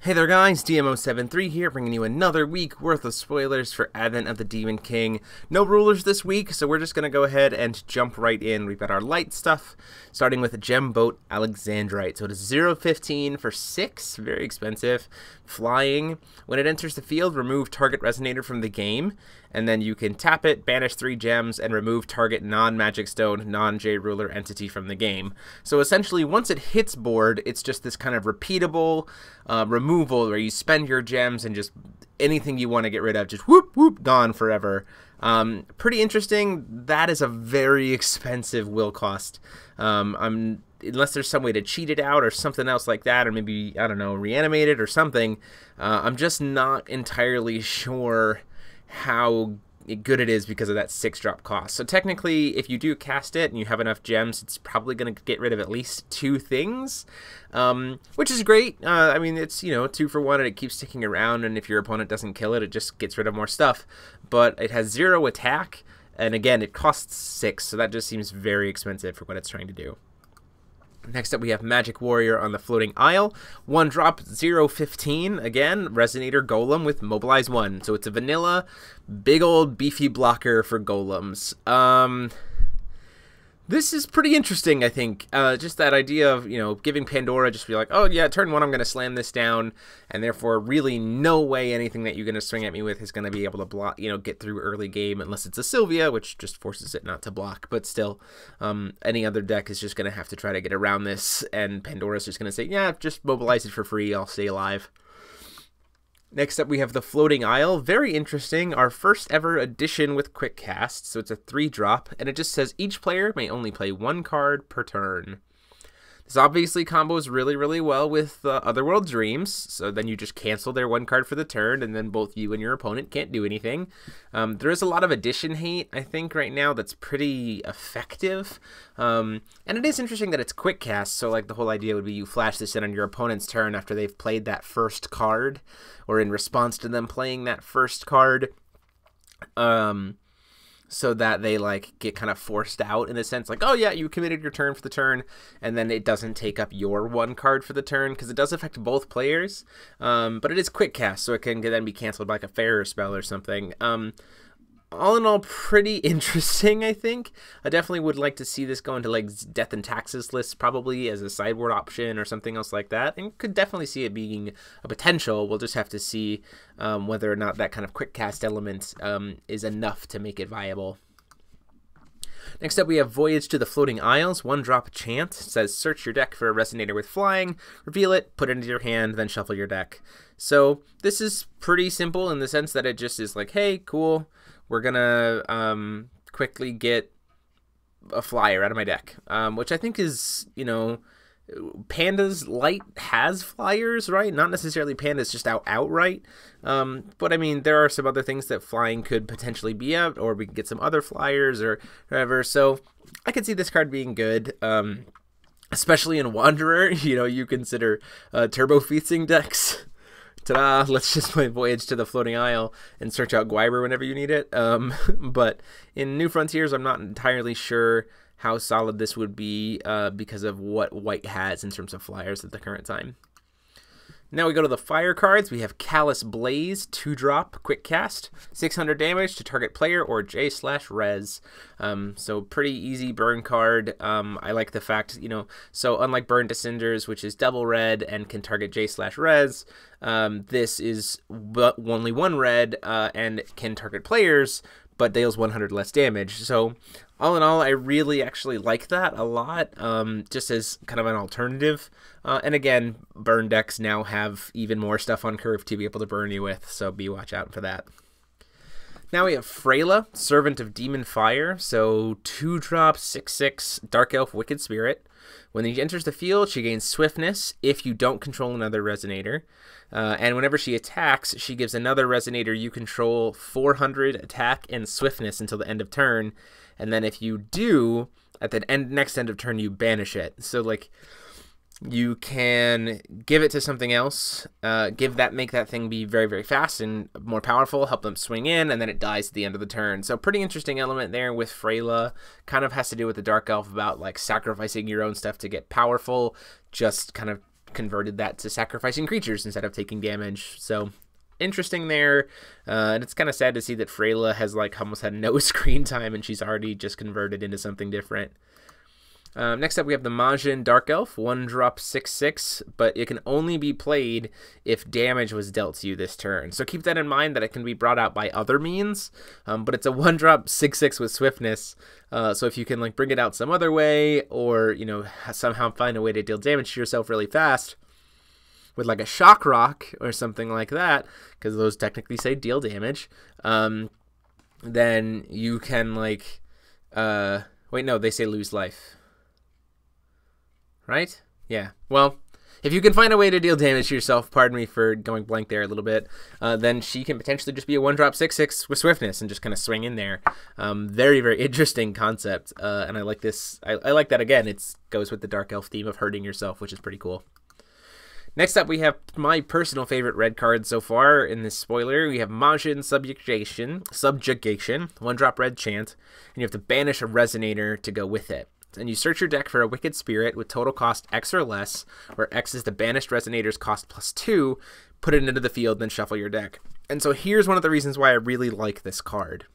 Hey there guys, DMO73 here, bringing you another week worth of spoilers for Advent of the Demon King. No rulers this week, so we're just going to go ahead and jump right in. We've got our light stuff, starting with a gem Boat Alexandrite. So it is 0.15 for 6, very expensive. Flying. When it enters the field, remove target resonator from the game, and then you can tap it, banish 3 gems, and remove target non-magic stone, non-J-ruler entity from the game. So essentially, once it hits board, it's just this kind of repeatable removal where you spend your gems and just anything you want to get rid of, just whoop, whoop, gone forever. Pretty interesting. That is a very expensive will cost. Unless there's some way to cheat it out or something else like that, or maybe, I don't know, reanimate it or something. I'm just not entirely sure how good it is because of that 6-drop cost. So technically, if you do cast it and you have enough gems, it's probably going to get rid of at least 2 things, which is great. I mean, it's, you know, 2 for 1 and it keeps sticking around, and if your opponent doesn't kill it, it just gets rid of more stuff. But it has 0 attack, and again, it costs 6, so that just seems very expensive for what it's trying to do. Next up, we have Magic Warrior on the Floating Isle. 1 drop, 0.15. Again, Resonator Golem with Mobilize 1. So it's a vanilla, big old beefy blocker for golems. This is pretty interesting, I think. Just that idea of, you know, giving Pandora, just be like, oh yeah, turn 1, I'm going to slam this down, and therefore really no way anything that you're going to swing at me with is going to be able to block, you know, get through early game, unless it's a Sylvia, which just forces it not to block. But still, any other deck is just going to have to try to get around this, and Pandora's just going to say, yeah, just mobilize it for free, I'll stay alive. Next up, we have the Floating Isle. Very interesting. Our first ever edition with quick cast. So it's a 3-drop, and it just says each player may only play 1 card per turn. This obviously combos really, really well with Otherworld Dreams. So then you just cancel their 1 card for the turn, and then both you and your opponent can't do anything. There is a lot of addition hate, I think, right now that's pretty effective. And it is interesting that it's quick cast. So like the whole idea would be you flash this in on your opponent's turn after they've played that first card, or in response to them playing that first card. So that they like get kind of forced out in a sense, like, oh yeah, you committed your turn for the turn, and then it doesn't take up your 1 card for the turn, because it does affect both players, but it is quick cast, so it can then be canceled by like a Fairer spell or something. All in all, pretty interesting, I think. I definitely would like to see this go into like Death and Taxes lists, probably as a sideboard option or something else like that, and could definitely see it being a potential. We'll just have to see whether or not that kind of quick cast element is enough to make it viable. Next up, we have Voyage to the Floating Isles. 1-drop chant. It says search your deck for a Resonator with Flying, reveal it, put it into your hand, then shuffle your deck. So this is pretty simple in the sense that it just is like, hey, cool, we're gonna quickly get a flyer out of my deck, which I think is, you know, Panda's Light has flyers, right? Not necessarily Panda's just outright. But I mean, there are some other things that flying could potentially be out, or we could get some other flyers or whatever. So I could see this card being good, especially in Wanderer. You know, you consider turbo feasting decks. Ta-da, let's just play Voyage to the Floating Isle and search out Guiber whenever you need it. But in New Frontiers, I'm not entirely sure how solid this would be because of what white has in terms of flyers at the current time. Now we go to the fire cards. We have Calais Blaze, 2-drop, quick cast, 600 damage to target player or J/res. So pretty easy burn card. I like the fact, you know, so unlike Burn to Cinders, which is double red and can target J/res, this is only 1 red and can target players, but deals 100 less damage. So all in all, I really actually like that a lot, just as kind of an alternative. And again, burn decks now have even more stuff on curve to be able to burn you with, so be watch out for that. Now we have Freya, Servant of Demon Fire, so 2-drop, 6/6, Dark Elf Wicked Spirit. When she enters the field, she gains Swiftness if you don't control another Resonator. And whenever she attacks, she gives another Resonator you control 400 attack and Swiftness until the end of turn. And then if you do, at the next end of turn, you banish it. So, like, you can give it to something else, make that thing be very, very fast and more powerful, help them swing in, and then it dies at the end of the turn. So pretty interesting element there with Freya. Kind of has to do with the Dark Elf about like sacrificing your own stuff to get powerful, just kind of converted that to sacrificing creatures instead of taking damage. So interesting there. And it's kind of sad to see that Freya has like almost had no screen time and she's already just converted into something different. Next up, we have the Majin Dark Elf, 1-drop 6/6, but it can only be played if damage was dealt to you this turn. So keep that in mind that it can be brought out by other means, but it's a 1-drop 6/6 with swiftness. So if you can like bring it out some other way, or you know somehow find a way to deal damage to yourself really fast with like a Shock Rock or something like that, because those technically say deal damage, then you can like wait, no, they say lose life. Right? Yeah. Well, if you can find a way to deal damage to yourself, pardon me for going blank there a little bit, then she can potentially just be a 1-drop 6/6 with swiftness and just kind of swing in there. Very, very interesting concept, and I like this. I like that, again. It goes with the Dark Elf theme of hurting yourself, which is pretty cool. Next up, we have my personal favorite red card so far in this spoiler. We have Martian Subjugation, 1-drop red chant, and you have to banish a Resonator to go with it. And you search your deck for a Wicked Spirit with total cost X or less, where X is the banished Resonator's cost +2, put it into the field, then shuffle your deck. And so here's one of the reasons why I really like this card.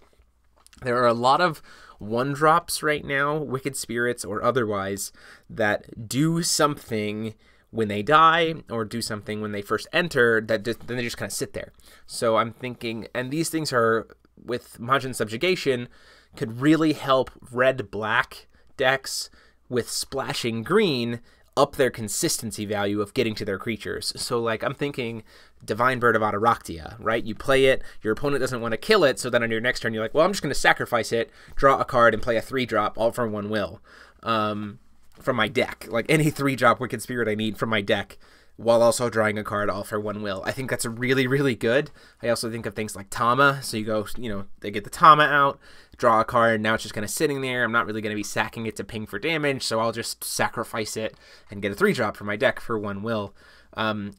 There are a lot of 1-drops right now, Wicked Spirits or otherwise, that do something when they die or do something when they first enter that then they just kind of sit there. So I'm thinking, and these things are, with Majin Subjugation, could really help red-black decks with splashing green up their consistency value of getting to their creatures. So like I'm thinking Divine Bird of Ataraktia, right? You play it, your opponent doesn't want to kill it, so then on your next turn you're like, well, I'm just going to sacrifice it, draw a card, and play a 3-drop all for 1 will from my deck. Like any 3-drop Wicked Spirit I need from my deck, while also drawing a card all for 1 will. I think that's really, really good. I also think of things like Tama. So you go, you know, they get the Tama out, draw a card, now it's just kind of sitting there. I'm not really going to be sacking it to ping for damage, so I'll just sacrifice it and get a 3-drop for my deck for 1 will.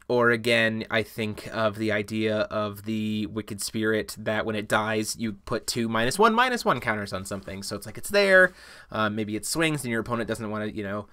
Or again, I think of the idea of the Wicked Spirit that when it dies, you put 2 -1/-1 counters on something. So it's like it's there. Maybe it swings and your opponent doesn't want to, you know,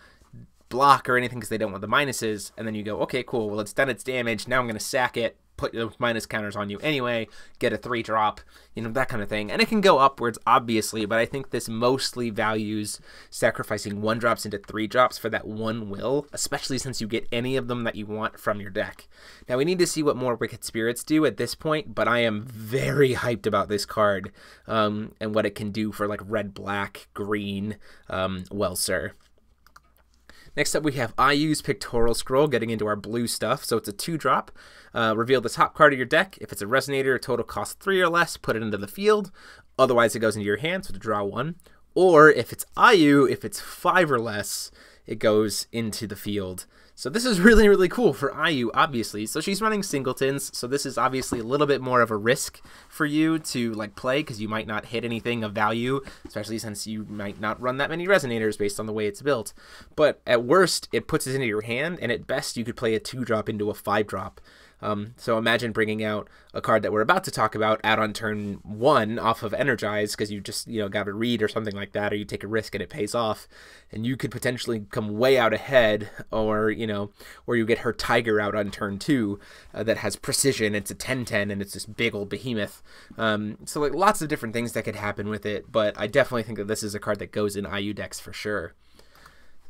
block or anything because they don't want the minuses, and then you go, okay, cool, well, it's done its damage, now I'm going to sack it, put the minus counters on you anyway, get a 3-drop, you know, that kind of thing. And it can go upwards, obviously, but I think this mostly values sacrificing 1-drops into 3-drops for that 1 will, especially since you get any of them that you want from your deck. Now, we need to see what more Wicked Spirits do at this point, but I am very hyped about this card and what it can do for, like, red, black, green, well, sir. Next up, we have IU's Pictorial Scroll, getting into our blue stuff. So it's a 2-drop. Reveal the top card of your deck. If it's a Resonator, total cost 3 or less, put it into the field. Otherwise, it goes into your hand, so to draw 1. Or if it's IU, if it's 5 or less, it goes into the field. So this is really, really cool for IU, obviously. So she's running singletons, so this is obviously a little bit more of a risk for you to like play, because you might not hit anything of value, especially since you might not run that many Resonators based on the way it's built. But at worst, it puts it into your hand, and at best, you could play a 2-drop into a 5-drop. So imagine bringing out a card that we're about to talk about out on turn 1 off of Energize, because you just, you know, got a read or something like that, or you take a risk and it pays off, and you could potentially come way out ahead, or, you know, or you get her Tiger out on turn 2 that has precision. It's a 10/10 and it's this big old behemoth. So like lots of different things that could happen with it, but I definitely think that this is a card that goes in IU decks for sure.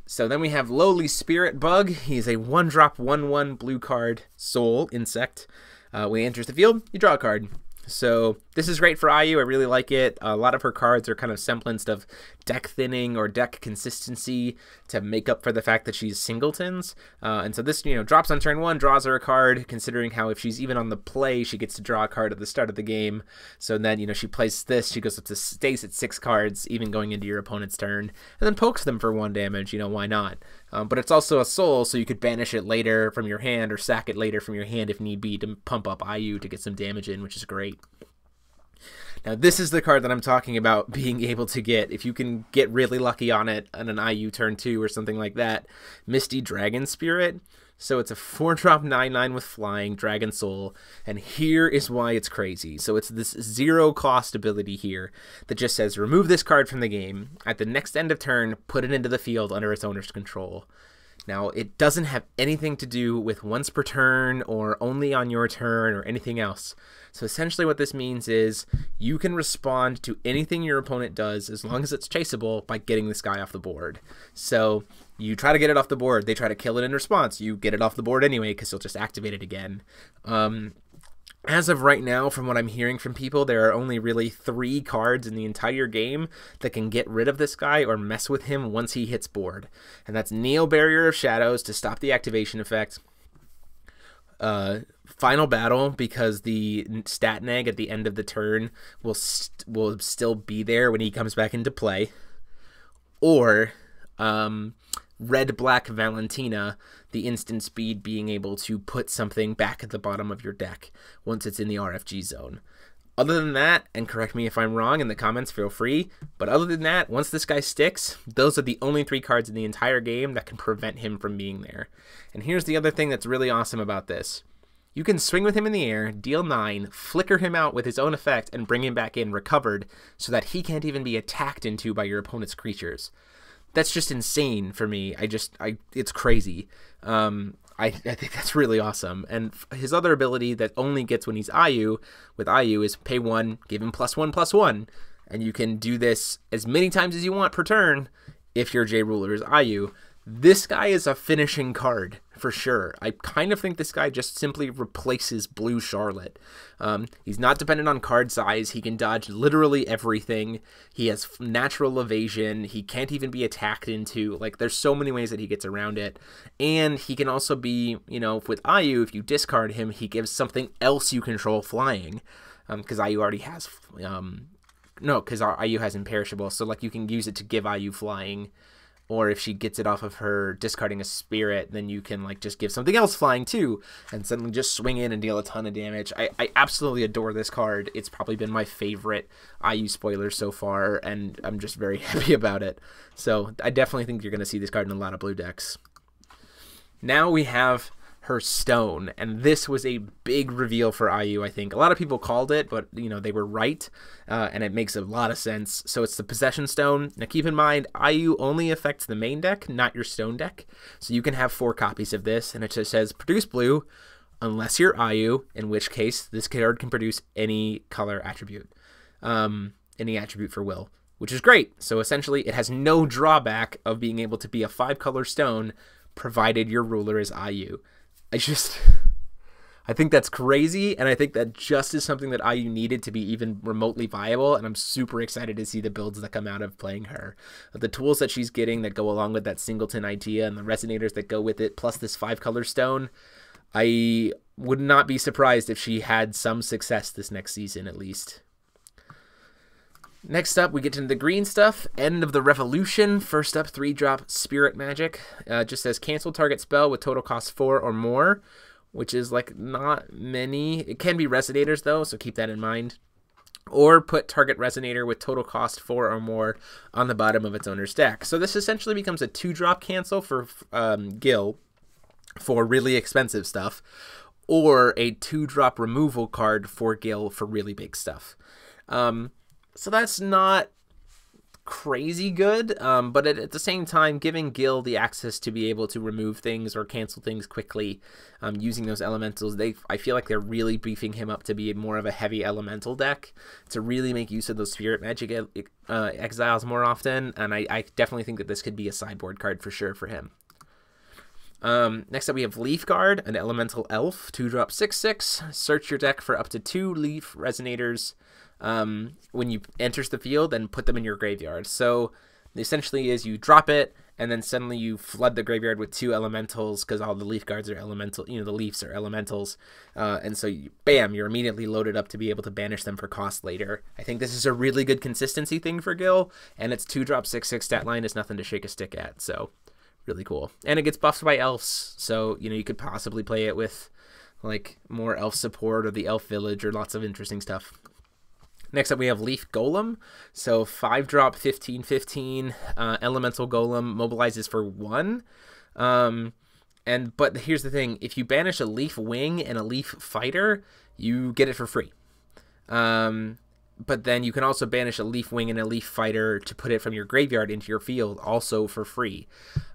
So then we have Lowly Spiritbug. He's a 1-drop 1/1 blue card soul insect. When he enters the field, you draw a card. So this is great for IU. I really like it. A lot of her cards are kind of semblance of deck thinning or deck consistency to make up for the fact that she's singletons. And so this, you know, drops on turn 1, draws her a card, considering how if she's even on the play, she gets to draw a card at the start of the game. So then, you know, she plays this, she goes up to stays at 6 cards, even going into your opponent's turn, and then pokes them for 1 damage, you know, why not? But it's also a soul, so you could banish it later from your hand or sack it later from your hand if need be to pump up IU to get some damage in, which is great. Now, this is the card that I'm talking about being able to get. If you can get really lucky on it on an IU turn 2 or something like that. Misty Dragon Spirit. So it's a 4-drop 9/9 with flying, Dragon Soul. And here is why it's crazy. So it's this 0-cost ability here that just says, remove this card from the game. At the next end of turn, put it into the field under its owner's control. Now, it doesn't have anything to do with once per turn or only on your turn or anything else. So essentially what this means is you can respond to anything your opponent does as long as it's chaseable by getting this guy off the board. So you try to get it off the board, they try to kill it in response, you get it off the board anyway because you'll just activate it again. As of right now, from what I'm hearing from people, there are only really 3 cards in the entire game that can get rid of this guy or mess with him once he hits board. And that's Neo Barrier of Shadows to stop the activation effect, Final Battle because the stat neg at the end of the turn will still be there when he comes back into play, or Red-Black Valentina, the instant speed being able to put something back at the bottom of your deck once it's in the RFG zone. Other than that, and correct me if I'm wrong in the comments, feel free, but other than that, once this guy sticks, those are the only 3 cards in the entire game that can prevent him from being there. And here's the other thing that's really awesome about this. You can swing with him in the air, deal 9, flicker him out with his own effect, and bring him back in recovered so that he can't even be attacked into by your opponent's creatures. That's just insane for me. It's crazy. I think that's really awesome. And his other ability that only gets when he's IU, with IU, is pay 1, give him +1/+1. And you can do this as many times as you want per turn if your J Ruler is IU. This guy is a finishing card, for sure. I kind of think this guy just simply replaces Blue Charlotte. He's not dependent on card size. He can dodge literally everything. He has natural evasion. He can't even be attacked into. Like, there's so many ways that he gets around it. And he can also be, you know, with IU, if you discard him, he gives something else you control flying. Because IU already has... no, because IU has Imperishable. So, like, you can use it to give IU flying. Or if she gets it off of her discarding a spirit, then you can like just give something else flying too, and suddenly just swing in and deal a ton of damage. I absolutely adore this card. It's probably been my favorite IU spoiler so far, and I'm just very happy about it. So I definitely think you're going to see this card in a lot of blue decks. Now we have her stone, and this was a big reveal for IU. I think a lot of people called it, but you know, they were right, and it makes a lot of sense. So it's the possession stone. Now keep in mind, IU only affects the main deck, not your stone deck, so you can have 4 copies of this, and it just says produce blue unless you're IU, in which case this card can produce any color attribute, any attribute for will, which is great. So essentially it has no drawback of being able to be a 5-color stone provided your ruler is IU. I think that's crazy, and I think that just is something that IU needed to be even remotely viable, and I'm super excited to see the builds that come out of playing her. The tools that she's getting that go along with that singleton idea and the resonators that go with it, plus this 5-color stone, I would not be surprised if she had some success this next season at least. Next up, we get into the green stuff. End of the Revolution. First up, 3-drop Spirit Magic. Just says cancel target spell with total cost 4 or more, which is like not many. It can be Resonators though, so keep that in mind. Or put target Resonator with total cost 4 or more on the bottom of its owner's deck. So this essentially becomes a 2-drop cancel for Gil for really expensive stuff, or a 2-drop removal card for Gil for really big stuff. So that's not crazy good, but at the same time, giving Gil the access to be able to remove things or cancel things quickly using those elementals, I feel like they're really beefing him up to be more of a heavy elemental deck, to really make use of those Spirit Magic exiles more often, and I definitely think that this could be a sideboard card for sure for him. Next up we have Leaf Guard, an elemental elf, 2-drop 6/6. Search your deck for up to 2 leaf resonators when you enters the field and put them in your graveyard. So essentially is you drop it and then suddenly you flood the graveyard with 2 elementals because all the leaf guards are elemental, you know, the leaves are elementals, and so bam, you're immediately loaded up to be able to banish them for cost later. I think this is a really good consistency thing for Gil, and its 2-drop 6/6 stat line is nothing to shake a stick at, so really cool. And it gets buffed by elves, so you know, you could possibly play it with like more elf support or the elf village or lots of interesting stuff. Next up we have Leaf Golem, so 5-drop 15/15 elemental golem, mobilizes for 1. But here's the thing, if you banish a leaf wing and a leaf fighter, you get it for free. but then you can also banish a Leaf Wing and a Leaf Fighter to put it from your graveyard into your field, also for free.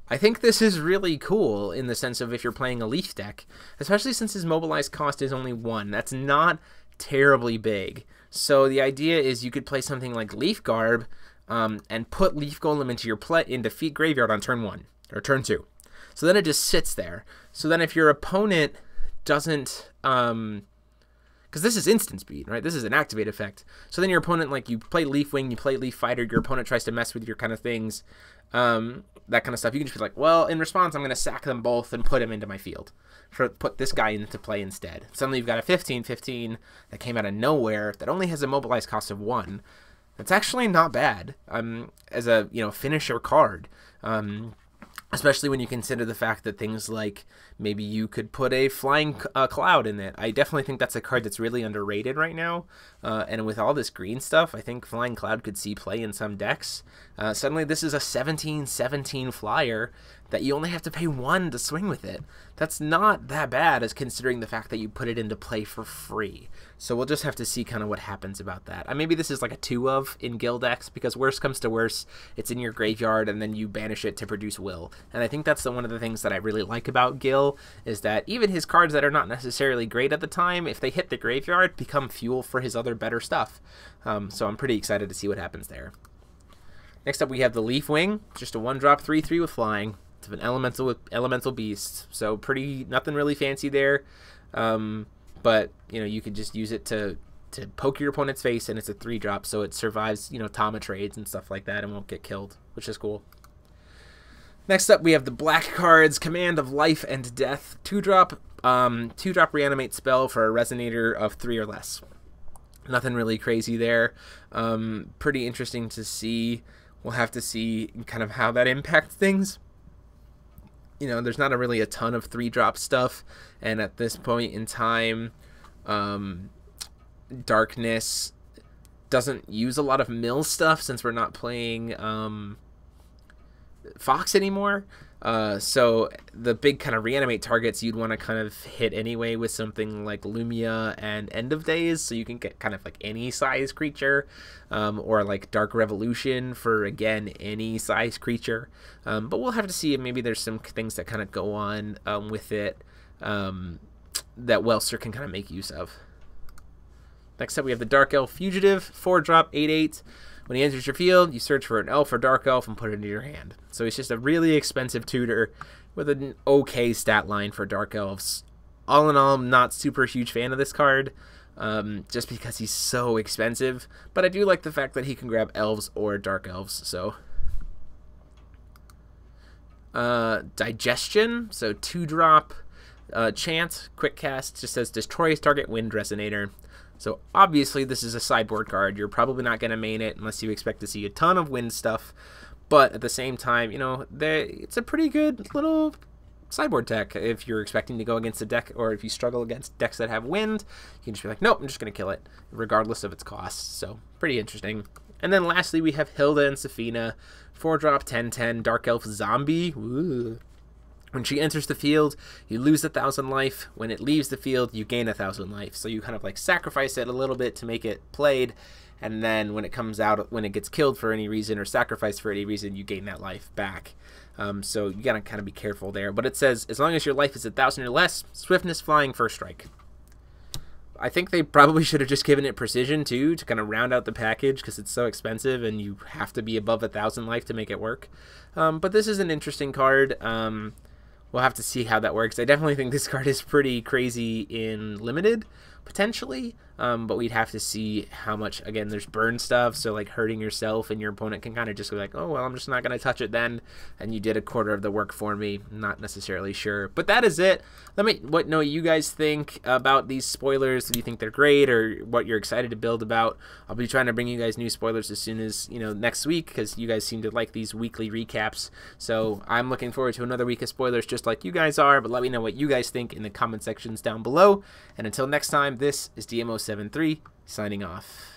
I think this is really cool in the sense of if you're playing a Leaf deck, especially since his mobilized cost is only 1. That's not terribly big. So the idea is you could play something like Leaf Garb and put Leaf Golem into your defeat graveyard on turn 1 or turn 2. So then it just sits there. So then if your opponent doesn't, because this is instant speed, right? This is an activate effect. So then your opponent, like, you play Leaf Wing, you play Leaf Fighter, your opponent tries to mess with your kind of things, that kind of stuff. You can just be like, well, in response, I'm going to sack them both and put them into my field. Put this guy into play instead. Suddenly you've got a 15/15 that came out of nowhere that only has a mobilized cost of 1. That's actually not bad as a finisher card. Especially when you consider the fact that things like maybe you could put a Flying Cloud in it. I definitely think that's a card that's really underrated right now. And with all this green stuff, I think Flying Cloud could see play in some decks. Suddenly this is a 17/17 flyer that you only have to pay 1 to swing with it. That's not that bad as considering the fact that you put it into play for free. So we'll just have to see kind of what happens about that. Maybe this is like a 2 of in Gil decks, because worst comes to worst, it's in your graveyard and then you banish it to produce Will. And I think that's one of the things that I really like about Gil, is that even his cards that are not necessarily great at the time, if they hit the graveyard, become fuel for his other better stuff. So I'm pretty excited to see what happens there. Next up we have the Leaf Wing, just a 1-drop 3/3 with flying. It's an elemental beast, so nothing really fancy there. But you could just use it to poke your opponent's face, and it's a 3-drop, so it survives Tama trades and stuff like that and won't get killed, which is cool. Next up we have the black cards, Command of Life and Death, 2-drop, 2-drop reanimate spell for a resonator of 3 or less. Nothing really crazy there. Pretty interesting to see. We'll have to see kind of how that impacts things. There's not really a ton of 3-drop stuff, and at this point in time, Darkness doesn't use a lot of mill stuff since we're not playing Fox anymore. So the big kind of reanimate targets you'd want to kind of hit anyway with something like Lumia and End of Days, so you can get kind of like any size creature, or like Dark Revolution for, again, any size creature. But we'll have to see if maybe there's some things that kind of go on with it that Welser can kind of make use of. Next up we have the Dark Elf Fugitive, 4-drop, 8/8. When he enters your field, you search for an elf or dark elf and put it into your hand. So he's just a really expensive tutor with an okay stat line for dark elves. All in all, I'm not super huge fan of this card, just because he's so expensive. But I do like the fact that he can grab elves or dark elves. So Digestion, so 2-drop, chant, quick cast, just says destroys target wind resonator. So obviously this is a sideboard card. You're probably not going to main it unless you expect to see a ton of wind stuff. But at the same time, it's a pretty good little sideboard deck. If you're expecting to go against a deck, or if you struggle against decks that have wind, you can just be like, nope, I'm just going to kill it, regardless of its cost. So pretty interesting. And then lastly, we have Hilda and Safina, 4-drop, 10/10, Dark Elf Zombie. Ooh. When she enters the field, you lose 1,000 life. When it leaves the field, you gain 1,000 life. So you kind of like sacrifice it a little bit to make it played, and then when it comes out, when it gets killed for any reason or sacrificed for any reason, you gain that life back. So you gotta kind of be careful there. But it says, as long as your life is 1,000 or less, swiftness, flying, first strike. I think they probably should have just given it precision too, to kind of round out the package, because it's so expensive and you have to be above 1,000 life to make it work. But this is an interesting card. We'll have to see how that works. I definitely think this card is pretty crazy in limited, potentially, but we'd have to see how much. Again, there's burn stuff, so like hurting yourself and your opponent can kind of just go like, oh well, I'm just not going to touch it then, and you did a quarter of the work for me. Not necessarily sure, but that is it. Let me know what you guys think about these spoilers. Do you think they're great, or what you're excited to build about? I'll be trying to bring you guys new spoilers as soon as next week, because you guys seem to like these weekly recaps. So I'm looking forward to another week of spoilers just like you guys are, but let me know what you guys think in the comment sections down below. And until next time, this is DMO73 signing off.